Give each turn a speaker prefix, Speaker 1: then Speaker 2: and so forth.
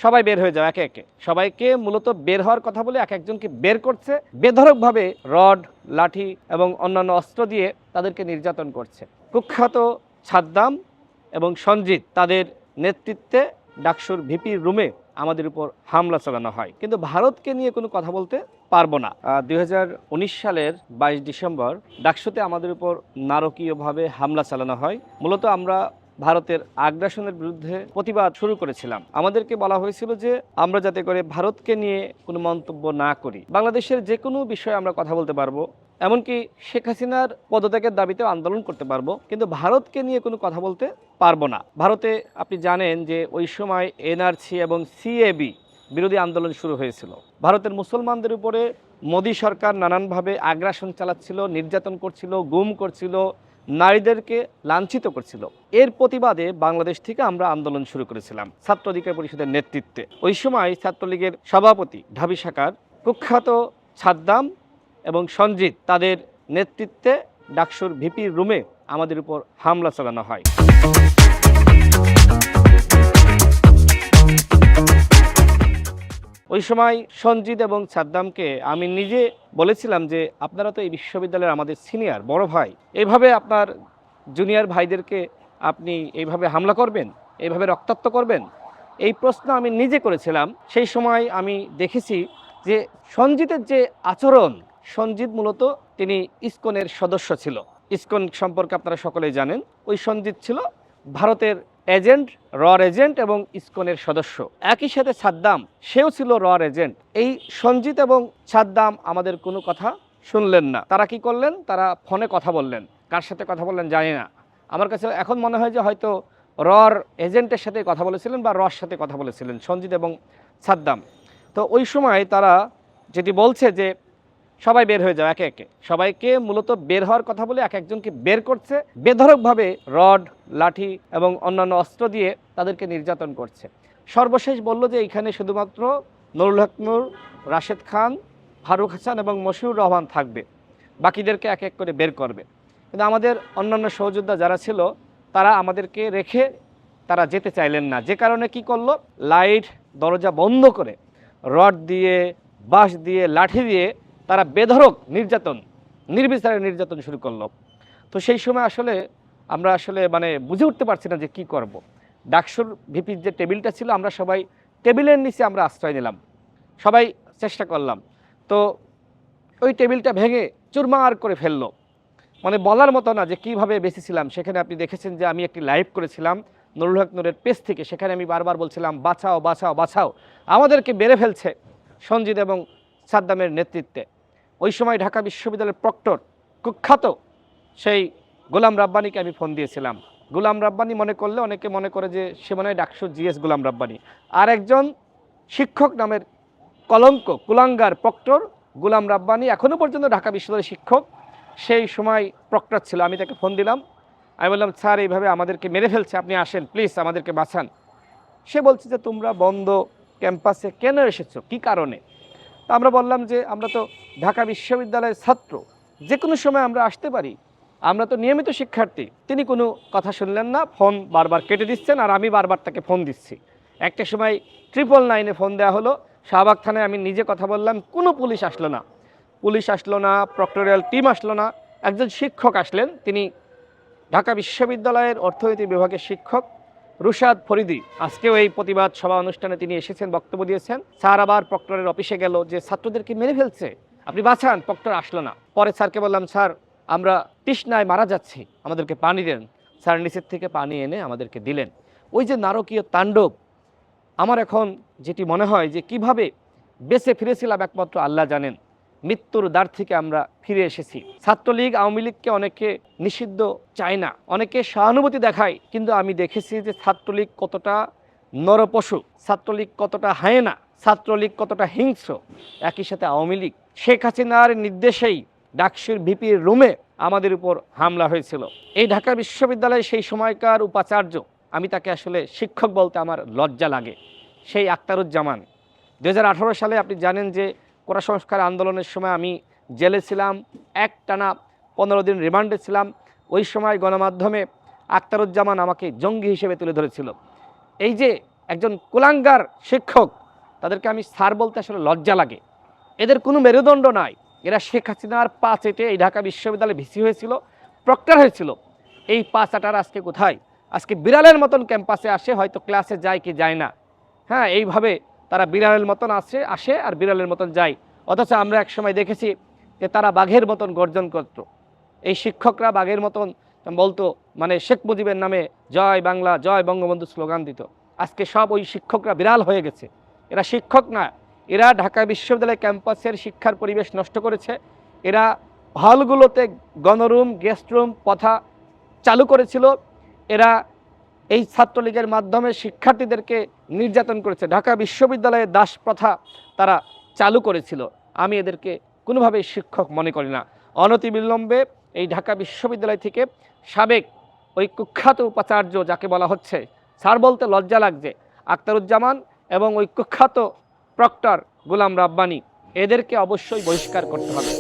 Speaker 1: সবাই বের হয়ে যাও একে একে। সবাইকে মূলত বের হওয়ার কথা বলে এক একজনকে বের করছে, বেধড়কভাবে রড, লাঠি এবং অন্যান্য অস্ত্র দিয়ে তাদেরকে নির্যাতন করছে। কুখ্যাত সাদ্দাম এবং সঞ্জিত তাদের নেতৃত্বে ডাকসুর ভিপির রুমে আমাদের উপর হামলা চালানো হয়। কিন্তু ভারতকে নিয়ে কোনো কথা বলতে পারবো না। 2019 সালের 22 ডিসেম্বর ডাকসুতে আমাদের উপর নারকীয়ভাবে হামলা চালানো হয়। মূলত আমরা ভারতের আগ্রাসনের বিরুদ্ধে প্রতিবাদ শুরু করেছিলাম। আমাদেরকে বলা হয়েছিল যে আমরা যাতে করে ভারতকে নিয়ে কোনো মন্তব্য না করি, বাংলাদেশের যে কোনো বিষয়ে আমরা কথা বলতে পারবো, এমনকি শেখ হাসিনার পদত্যাগের দাবিতেও আন্দোলন করতে পারবো, কিন্তু ভারতকে নিয়ে কোনো কথা বলতে পারবো না। ভারতে আপনি জানেন যে ওই সময় এনআরসি এবং সিএবি বিরোধী আন্দোলন শুরু হয়েছিল। ভারতের মুসলমানদের উপরে মোদী সরকার নানানভাবে আগ্রাসন চালাচ্ছিল, নির্যাতন করছিল, গুম করছিল, নারীদেরকে লাঞ্ছিত করছিল। এর প্রতিবাদে বাংলাদেশ থেকে আমরা আন্দোলন শুরু করেছিলাম ছাত্র অধিকার পরিষদের নেতৃত্বে। ওই সময় ছাত্রলীগের সভাপতি ঢাবি শাখার কুখ্যাত সাদ্দাম এবং সঞ্জিত তাদের নেতৃত্বে ডাকসুর ভিপির রুমে আমাদের উপর হামলা চালানো হয়। ওই সময় সঞ্জিত এবং সাদ্দামকে আমি নিজে বলেছিলাম যে আপনারা তো এই বিশ্ববিদ্যালয়ের আমাদের সিনিয়র বড় ভাই, এইভাবে আপনার জুনিয়র ভাইদেরকে আপনি এইভাবে হামলা করবেন, এইভাবে রক্তাক্ত করবেন? এই প্রশ্ন আমি নিজে করেছিলাম। সেই সময় আমি দেখেছি যে সঞ্জিতের যে আচরণ, সঞ্জিত মূলত তিনি ইসকনের সদস্য ছিল। ইসকন সম্পর্কে আপনারা সকলেই জানেন। ওই সঞ্জিত ছিল ভারতের এজেন্ট, এজেন্ট এবং ইসকনের সদস্য। একই সাথে সাদ্দাম, সেও ছিল এজেন্ট। এই সঞ্জিত এবং সাদ্দাম আমাদের কোনো কথা শুনলেন না। তারা কি করলেন? তারা ফোনে কথা বললেন। কার সাথে কথা বললেন জানি না। আমার কাছে এখন মনে হয় যে হয়তো এজেন্টের সাথে কথা বলেছিলেন বা সাথে কথা বলেছিলেন সঞ্জিত এবং সাদ্দাম। তো ওই সময় তারা যেটি বলছে যে সবাই বের হয়ে যাও একে একে। সবাইকে মূলত বের হওয়ার কথা বলে এক একজনকে বের করছে, বেধড়কভাবে রড, লাঠি এবং অন্যান্য অস্ত্র দিয়ে তাদেরকে নির্যাতন করছে। সর্বশেষ বলল যে এইখানে শুধুমাত্র নুরুল হক নূর, রাশেদ খান, ফারুক হাসান এবং মশিউর রহমান থাকবে, বাকিদেরকে এক এক করে বের করবে। কিন্তু আমাদের অন্যান্য সহযোদ্ধা যারা ছিল তারা আমাদেরকে রেখে তারা যেতে চাইলেন না। যে কারণে কি করলো, লাইট, দরজা বন্ধ করে রড দিয়ে, বাঁশ দিয়ে, লাঠি দিয়ে তারা বেধড়ক নির্যাতন, নির্বিচারে নির্যাতন শুরু করলো। তো সেই সময় আমরা মানে বুঝে উঠতে পারছি না যে কি করব। ডাকসুর ভিপির যে টেবিলটা ছিল, আমরা সবাই টেবিলের নিচে আমরা আশ্রয় নিলাম, সবাই চেষ্টা করলাম। তো ওই টেবিলটা ভেঙে চুরমার করে ফেললো। মানে বলার মতো না যে কীভাবে বেঁচেছিলাম। সেখানে আপনি দেখেছেন যে আমি একটি লাইভ করেছিলাম নুরুল হক নূরের পেজ থেকে। সেখানে আমি বারবার বলছিলাম বাঁচাও, বাঁচাও, বাঁচাও, আমাদেরকে বেড়ে ফেলছে সঞ্জিত এবং সাদ্দামের নেতৃত্বে। ওই সময় ঢাকা বিশ্ববিদ্যালয়ের প্রক্টর কুখ্যাত সেই গোলাম রাব্বানিকে আমি ফোন দিয়েছিলাম। গোলাম রাব্বানি মনে করলে অনেকে মনে করে যে সে মনে হয় ডাকসুর জিএস গোলাম রাব্বানি। আর একজন শিক্ষক নামের কলঙ্ক, কুলাঙ্গার প্রক্টর গোলাম রাব্বানি, এখনও পর্যন্ত ঢাকা বিশ্ববিদ্যালয়ের শিক্ষক, সেই সময় প্রক্টর ছিল। আমি তাকে ফোন দিলাম, আমি বললাম স্যার এইভাবে আমাদেরকে মেরে ফেলছে, আপনি আসেন প্লিজ, আমাদেরকে বাঁচান। সে বলছে যে তোমরা বন্ধ ক্যাম্পাসে কেন এসেছো, কি কারণে? তা আমরা বললাম যে আমরা তো ঢাকা বিশ্ববিদ্যালয়ের ছাত্র, যে কোনো সময় আমরা আসতে পারি, আমরা তো নিয়মিত শিক্ষার্থী। তিনি কোনো কথা শুনলেন না, ফোন বারবার কেটে দিচ্ছেন আর আমি বারবার তাকে ফোন দিচ্ছি। একটা সময় 999-এ ফোন দেওয়া হলো, শাহবাগ থানায় আমি নিজে কথা বললাম, কোনো পুলিশ আসলো না। পুলিশ আসলো না, প্রক্টোরিয়াল টিম আসলো না। একজন শিক্ষক আসলেন, তিনি ঢাকা বিশ্ববিদ্যালয়ের অর্থনীতি বিভাগের শিক্ষক রুশাদ ফরিদি। আজকেও এই প্রতিবাদ সভা অনুষ্ঠানে তিনি এসেছেন, বক্তব্য দিয়েছেন। স্যার আবার প্রক্টরের অফিসে গেল যে ছাত্রদেরকে মেরে ফেলছে, আপনি বাঁচান। প্রক্টর আসলো না। পরে স্যারকে বললাম স্যার আমরা তৃষ্ণায় মারা যাচ্ছি, আমাদেরকে পানি দেন। স্যার নিচের থেকে পানি এনে আমাদেরকে দিলেন। ওই যে নারকীয় তাণ্ডব, আমার এখন যেটি মনে হয় যে কিভাবে বেঁচে ফিরেছিলাম একমাত্র আল্লাহ জানেন। মৃত্যুর দ্বার থেকে আমরা ফিরে এসেছি। ছাত্রলীগ, আওয়ামী লীগকে অনেকে নিষিদ্ধ চায় না, অনেকে সহানুভূতি দেখায়, কিন্তু আমি দেখেছি যে ছাত্রলীগ কতটা নরপশু, ছাত্রলীগ কতটা হায়েনা, ছাত্রলীগ কতটা হিংস্র। একই সাথে আওয়ামী লীগ, শেখ হাসিনার নির্দেশেই ডাকসুর ভিপির রুমে আমাদের উপর হামলা হয়েছিল। এই ঢাকা বিশ্ববিদ্যালয়ে সেই সময়কার উপাচার্য, আমি তাকে আসলে শিক্ষক বলতে আমার লজ্জা লাগে, সেই আক্তারুজ্জামান। 2018 সালে আপনি জানেন যে কোটা সংস্কার আন্দোলনের সময় আমি জেলে ছিলাম, একটানা 15 দিন রিমান্ডে ছিলাম। ওই সময় গণমাধ্যমে আক্তারুজ্জামান আমাকে জঙ্গি হিসেবে তুলে ধরেছিল। এই যে একজন কুলাঙ্গার শিক্ষক, তাদেরকে আমি স্যার বলতে আসলে লজ্জা লাগে। এদের কোনো মেরুদণ্ড নাই। এরা শেখ হাসিনার পা চেটে এই ঢাকা বিশ্ববিদ্যালয়ে ভিসি হয়েছিল, প্রক্টর হয়েছিল। এই পা চাটার আজকে কোথায়? আজকে বিড়ালের মতন ক্যাম্পাসে আসে, হয়তো ক্লাসে যায় কি যায় না। হ্যাঁ, এইভাবে তারা বিড়ালের মতন আসে আর বিড়ালের মতন যায়। অথচ আমরা একসময় দেখেছি যে তারা বাঘের মতন গর্জন করত। এই শিক্ষকরা বাঘের মতন বলতো, মানে শেখ মুজিবের নামে জয় বাংলা জয় বঙ্গবন্ধু স্লোগান দিত। আজকে সব ওই শিক্ষকরা বিড়াল হয়ে গেছে। এরা শিক্ষক না, এরা ঢাকা বিশ্ববিদ্যালয় ক্যাম্পাসের শিক্ষার পরিবেশ নষ্ট করেছে। এরা হলগুলোতে গণরুম, গেস্ট রুম প্রথা চালু করেছিল। এরা এই ছাত্রলীগের মাধ্যমে শিক্ষার্থীদেরকে নির্যাতন করেছে। ঢাকা বিশ্ববিদ্যালয়ে দাস প্রথা তারা চালু করেছিল। আমি এদেরকে কোনোভাবেই শিক্ষক মনে করি না। অনতিবিলম্বে এই ঢাকা বিশ্ববিদ্যালয় থেকে সাবেক ওই কুখ্যাত উপাচার্য, যাকে বলা হচ্ছে, স্যার বলতে লজ্জা লাগছে, আখতারুজ্জামান এবং ওই কুখ্যাত প্রক্টর গোলাম রাব্বানী, এদেরকে অবশ্যই বহিষ্কার করতে হবে।